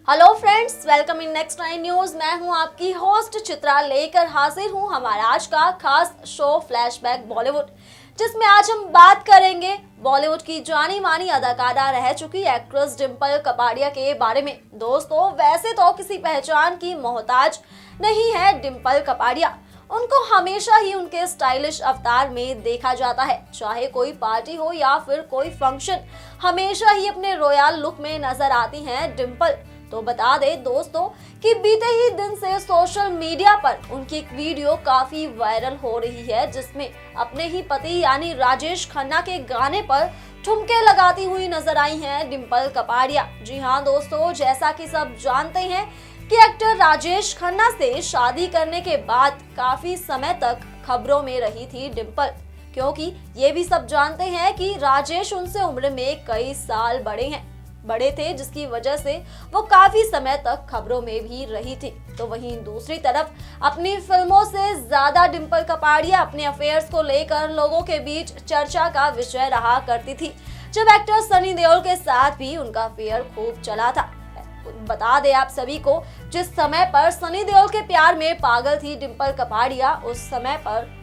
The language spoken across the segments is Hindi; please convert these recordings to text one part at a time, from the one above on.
Hello friends, welcome in next 9 news. मैं हूं आपकी होस्ट चित्रा, लेकर हाजिर हूं हमारा आज का खास शो फ्लैशबैक बॉलीवुड, जिसमें आज हम बात करेंगे बॉलीवुड की जानी मानी अदाकारा रह चुकी एक्ट्रेस डिंपल कपाड़िया के बारे में। दोस्तों, वैसे तो किसी पहचान की मोहताज नहीं है डिंपल कपाड़िया। उनको हमेशा ही उनके स्टाइलिश अवतार में देखा जाता है, चाहे कोई पार्टी हो या फिर कोई फंक्शन, हमेशा ही अपने रॉयल लुक में नजर आती हैं डिंपल। तो बता दे दोस्तों कि बीते ही दिन से सोशल मीडिया पर उनकी एक वीडियो काफी वायरल हो रही है, जिसमें अपने ही पति यानी राजेश खन्ना के गाने पर ठुमके लगाती हुई नजर आई हैं डिंपल कपाड़िया। जी हाँ दोस्तों, जैसा कि सब जानते हैं कि एक्टर राजेश खन्ना से शादी करने के बाद काफी समय तक खबरों में रही थी डिंपल, क्योंकि ये भी सब जानते हैं कि राजेश उनसे उम्र में कई साल बड़े थे, जिसकी वजह से वो काफी समय तक खबरों में भी रही थी। तो वहीं दूसरी तरफ अपनी फिल्मों से ज्यादा डिंपल कपाड़िया अपने अफेयर्स को लेकर लोगों के बीच चर्चा का विषय रहा करती थी, जब एक्टर सनी देओल के साथ भी उनका अफेयर खूब चला था। बता दें आप सभी को, जिस समय पर सनी देओल के प्यार में पागल थी डिंपल कपाड़िया, उस समय पर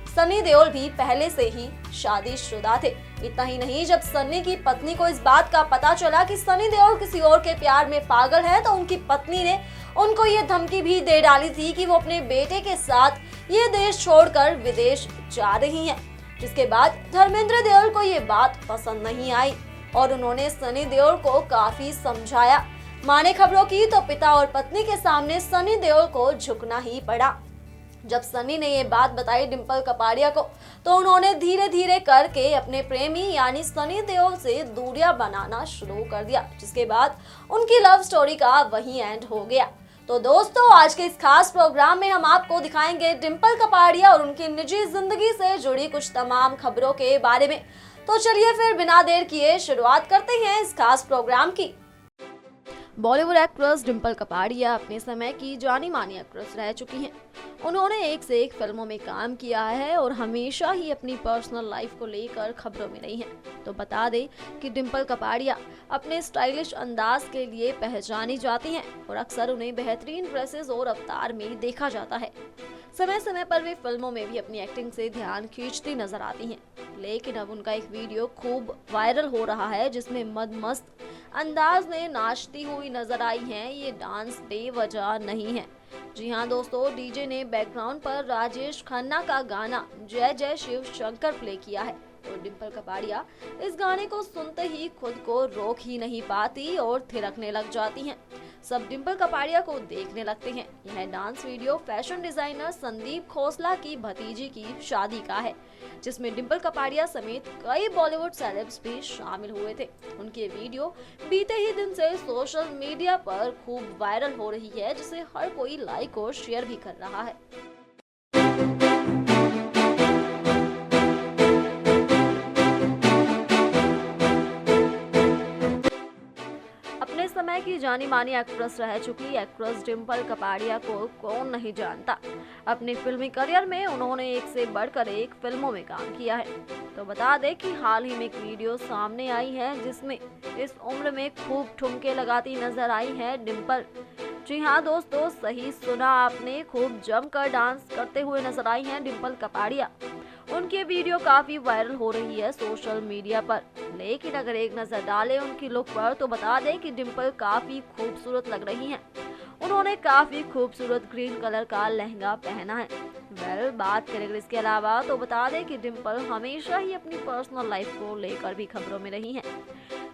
सनी देओल भी पहले से ही शादीशुदा थे। इतना ही नहीं, जब सनी की पत्नी को इस बात का पता चला कि सनी देओल किसी और के प्यार में पागल है, तो उनकी पत्नी ने उनको ये धमकी भी दे डाली थी कि वो अपने बेटे के साथ ये देश छोड़कर विदेश जा रही हैं। जिसके बाद धर्मेंद्र देओल को ये बात पसंद नहीं आई और उन्होंने सनी देओल को काफी समझाया। माने खबरों की तो पिता और पत्नी के सामने सनी देओल को झुकना ही पड़ा। जब सनी ने ये बात बताई डिंपल कपाड़िया को, तो उन्होंने धीरे धीरे करके अपने प्रेमी यानी सनी देओल से दूरियां बनाना शुरू कर दिया, जिसके बाद उनकी लव स्टोरी का वहीं एंड हो गया। तो दोस्तों, आज के इस खास प्रोग्राम में हम आपको दिखाएंगे डिंपल कपाड़िया और उनकी निजी जिंदगी से जुड़ी कुछ तमाम खबरों के बारे में। तो चलिए फिर बिना देर किए शुरुआत करते हैं इस खास प्रोग्राम की। बॉलीवुड एक्ट्रेस डिंपल कपाड़िया अपने समय की जानी मानी एक्ट्रेस रह चुकी हैं। उन्होंने एक से एक फिल्मों में काम किया है और हमेशा ही अपनी पर्सनल लाइफ को लेकर खबरों में रही हैं। तो बता दें कि डिंपल कपाड़िया अपने स्टाइलिश अंदाज के लिए पहचानी जाती हैं और अक्सर उन्हें बेहतरीन ड्रेसेस और अवतार में देखा जाता है। समय समय पर वे फिल्मों में भी अपनी एक्टिंग से ध्यान खींचती नजर आती हैं, लेकिन अब उनका एक वीडियो खूब वायरल हो रहा है, जिसमें मस्त अंदाज में नाचती हुई नजर आई हैं। ये डांस बेवजह नहीं है। जी हाँ दोस्तों, डीजे ने बैकग्राउंड पर राजेश खन्ना का गाना जय जय शिव शंकर प्ले किया है। तो डिंपल कपाड़िया इस गाने को सुनते ही खुद को रोक ही नहीं पाती और थिरकने लग जाती हैं। सब डिंपल कपाड़िया को देखने लगते हैं। यह dance video fashion designer Sandeep Khosla की भतीजी की शादी का है, जिसमें डिंपल कपाड़िया समेत कई बॉलीवुड सेलेब्स भी शामिल हुए थे। उनकी वीडियो बीते ही दिन से सोशल मीडिया पर खूब वायरल हो रही है, जिसे हर कोई लाइक और शेयर भी कर रहा है। अपने समय की जानी मानी एक्ट्रेस रह चुकी एक्ट्रेस डिंपल कपाड़िया को कौन नहीं जानता। अपने फिल्मी करियर में उन्होंने एक से बढ़कर एक फिल्मों में काम किया है। तो बता दें कि हाल ही में एक वीडियो सामने आई है, जिसमें इस उम्र में खूब ठुमके लगाती नजर आई है डिंपल। जी हाँ दोस्तों, सही सुना आपने, खूब जमकर डांस करते हुए नजर आई हैं डिंपल कपाड़िया। उनकी वीडियो काफी वायरल हो रही है सोशल मीडिया पर, लेकिन अगर एक नजर डालें उनकी लुक पर, तो बता दें कि डिंपल काफी खूबसूरत लग रही हैं। उन्होंने काफी खूबसूरत ग्रीन कलर का लहंगा पहना है। बात करें अगर इसके अलावा, तो बता दें कि डिंपल हमेशा ही अपनी पर्सनल लाइफ को लेकर भी खबरों में रही हैं।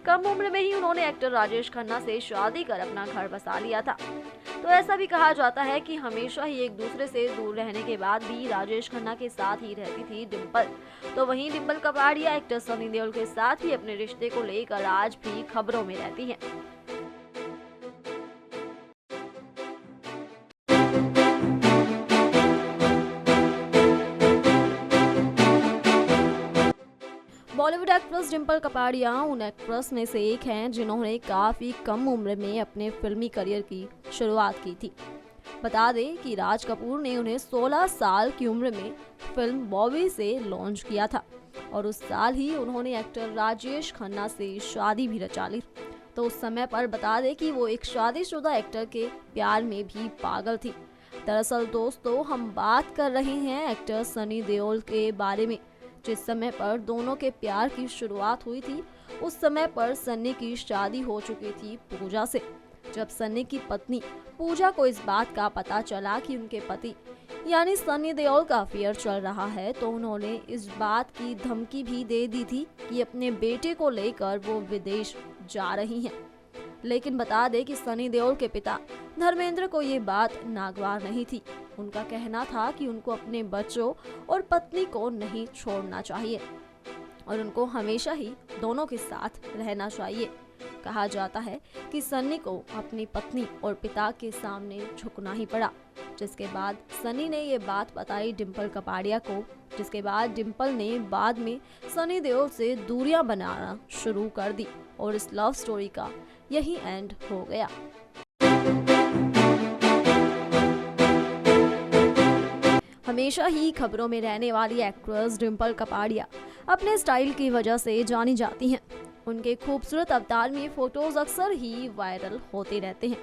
कम उम्र में ही उन्होंने एक्टर राजेश खन्ना से शादी कर अपना घर बसा लिया था। तो ऐसा भी कहा जाता है कि हमेशा ही एक दूसरे से दूर रहने के बाद भी राजेश खन्ना के साथ ही रहती थी डिंपल। तो वहीं डिंपल कपाड़िया एक्टर सनी देओल के साथ ही अपने रिश्ते को लेकर आज भी खबरों में रहती हैं। बॉलीवुड एक्ट्रेस डिंपल कपाड़िया उन एक्ट्रेस में से एक हैं जिन्होंने काफी कम उम्र में अपने फिल्मी करियर की शुरुआत की थी। बता दें कि राज कपूर ने उन्हें 16 साल की उम्र में फिल्म बॉबी से लॉन्च किया था और उस साल ही उन्होंने एक्टर राजेश खन्ना से शादी भी रचा ली। तो उस समय पर बता दें कि वो एक शादीशुदा एक्टर के प्यार में भी पागल थी। दरअसल दोस्तों, हम बात कर रहे हैं एक्टर सनी देओल के बारे में। जिस समय पर दोनों के प्यार की शुरुआत हुई थी, उस समय पर सन्नी की शादी हो चुकी थी पूजा से। जब सन्नी की पत्नी पूजा को इस बात का पता चला कि उनके पति यानी सनी देओल का अफेयर चल रहा है, तो उन्होंने इस बात की धमकी भी दे दी थी कि अपने बेटे को लेकर वो विदेश जा रही हैं। लेकिन बता दें कि सनी देओल के पिता धर्मेंद्र को ये बात नागवार नहीं थी। उनका कहना था कि उनको अपने बच्चों और पत्नी को नहीं छोड़ना चाहिए और उनको हमेशा ही दोनों के साथ रहना चाहिए। कहा जाता है कि सनी को अपनी पत्नी और पिता के सामने झुकना ही पड़ा, जिसके बाद सनी ने ये बात बताई डिम्पल कपाड़िया को, जिसके बाद डिम्पल ने बाद में सनी देओल से दूरियां बनाना शुरू कर दी और इस लव स्टोरी का यही एंड हो गया। हमेशा ही खबरों में रहने वाली एक्ट्रेस डिम्पल कपाड़िया अपने स्टाइल की वजह से जानी जाती हैं। उनके खूबसूरत अवतार में फोटोज अक्सर ही वायरल होते रहते हैं।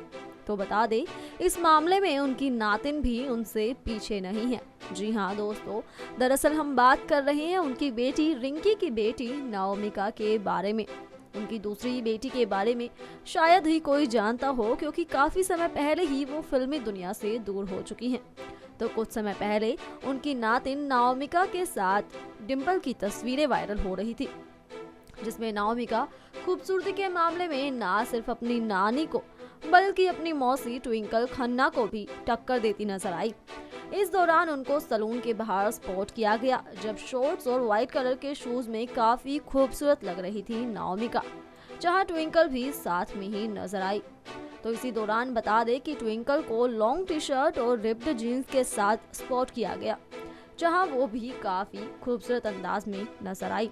तो बता दें, इस मामले में उनकी नातिन भी उनसे पीछे नहीं है। जी हाँ दोस्तों, दरअसल हम बात कर रहे हैं उनकी बेटी रिंकी की बेटी नाओमिका के बारे में। उनकी दूसरी बेटी के बारे में शायद ही कोई जानता हो, क्योंकि काफी समय पहले ही वो फिल्मी दुनिया से दूर हो चुकी हैं। तो कुछ समय पहले उनकी नातिन नाओमिका के साथ डिम्पल की तस्वीरें वायरल हो रही थी, जिसमें नाओमिका खूबसूरती के मामले में ना सिर्फ अपनी नानी को बल्कि अपनी मौसी ट्विंकल खन्ना को भी टक्कर देती नजर आई। इस दौरान उनको सलून के बाहर स्पॉट किया गया, जब शॉर्ट्स और व्हाइट कलर के शूज में काफी खूबसूरत लग रही थी नाओमिका, जहां ट्विंकल भी साथ में ही नजर आई। तो इसी दौरान बता दें कि ट्विंकल को लॉन्ग टी शर्ट और रिप्ड जीन्स के साथ स्पॉट किया गया, जहां वो भी काफी खूबसूरत अंदाज में नजर आई।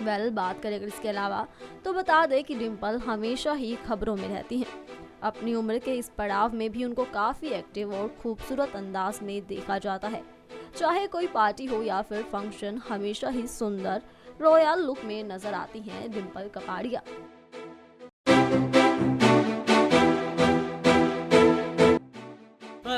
बात करें अगर इसके अलावा, तो बता दें कि डिम्पल हमेशा ही खबरों में रहती हैं। अपनी उम्र के इस पड़ाव में भी उनको काफी एक्टिव और खूबसूरत अंदाज में देखा जाता है। चाहे कोई पार्टी हो या फिर फंक्शन, हमेशा ही सुंदर रॉयल लुक में नजर आती हैं डिम्पल कपाड़िया।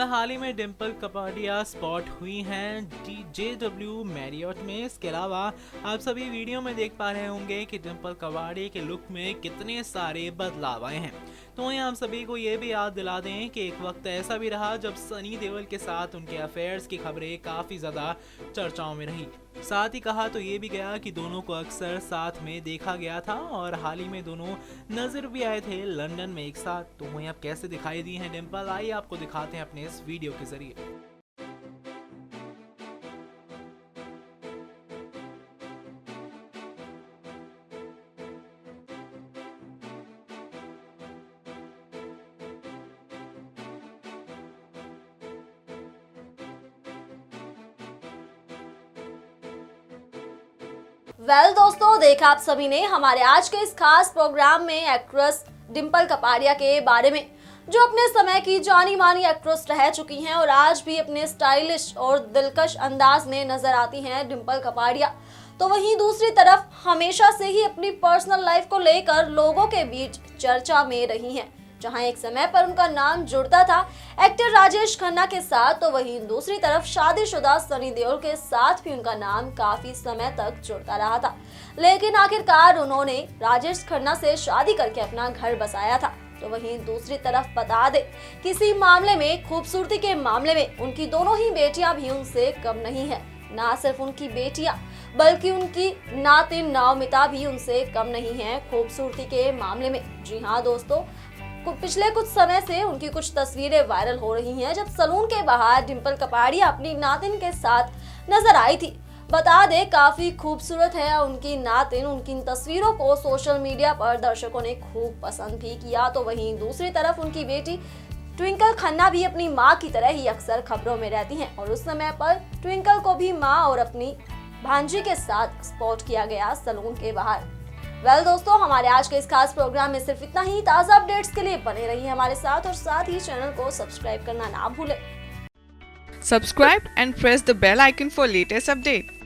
हाल ही में डिम्पल कपाड़िया स्पॉट हुई हैं JW मैरियट में। इसके अलावा आप सभी वीडियो में देख पा रहे होंगे कि डिम्पल कपाड़िया के लुक में कितने सारे बदलाव आए हैं। तो वहीं आप सभी को ये भी याद दिला दें कि एक वक्त ऐसा भी रहा जब सनी देओल के साथ उनके अफेयर्स की खबरें काफ़ी ज़्यादा चर्चाओं में रही। साथ ही कहा तो ये भी गया कि दोनों को अक्सर साथ में देखा गया था और हाल ही में दोनों नजर भी आए थे लंदन में एक साथ। तो वहीं अब कैसे दिखाई दी हैं डिम्पल, आइए आपको दिखाते हैं अपने इस वीडियो के जरिए। दोस्तों, देखा आप सभी ने हमारे आज के इस खास प्रोग्राम में एक्ट्रेस डिम्पल कपाड़िया के बारे में, जो अपने समय की जानी मानी एक्ट्रेस रह चुकी हैं और आज भी अपने स्टाइलिश और दिलकश अंदाज में नजर आती हैं डिम्पल कपाड़िया। तो वहीं दूसरी तरफ हमेशा से ही अपनी पर्सनल लाइफ को लेकर लोगों के बीच चर्चा में रही हैं। जहां एक समय पर उनका नाम जुड़ता था एक्टर राजेश खन्ना के साथ, तो वहीं दूसरी तरफ शादीशुदा सनी देओल के साथ भी उनका नाम काफी समय तक जुड़ता रहा था। लेकिन आखिरकार उन्होंने राजेश खन्ना से शादी करके अपना घर बसाया था। तो वहीं दूसरी तरफ बता दे, किसी मामले में, खूबसूरती के मामले में उनकी दोनों ही बेटियां भी उनसे कम नहीं है। ना सिर्फ उनकी बेटियां बल्कि उनकी नातिन नाओमिका भी उनसे कम नहीं है खूबसूरती के मामले में। जी हाँ दोस्तों, पिछले कुछ समय से उनकी कुछ तस्वीरें वायरल हो रही हैं, जब सलून के बाहर डिम्पल कपाड़िया अपनी नातिन के साथ नजर आई थी। बता दे, काफी खूबसूरत है उनकी नातिन। उनकी इन तस्वीरों को सोशल मीडिया पर दर्शकों ने खूब पसंद भी किया। तो वहीं दूसरी तरफ उनकी बेटी ट्विंकल खन्ना भी अपनी मां की तरह ही अक्सर खबरों में रहती हैं और उस समय पर ट्विंकल को भी मां और अपनी भांजी के साथ स्पॉट किया गया सलून के बाहर। दोस्तों, हमारे आज के इस खास प्रोग्राम में सिर्फ इतना ही। ताज़ा अपडेट्स के लिए बने रहिए हमारे साथ और साथ ही चैनल को सब्सक्राइब करना ना भूलें। Subscribe and press the bell icon for latest update.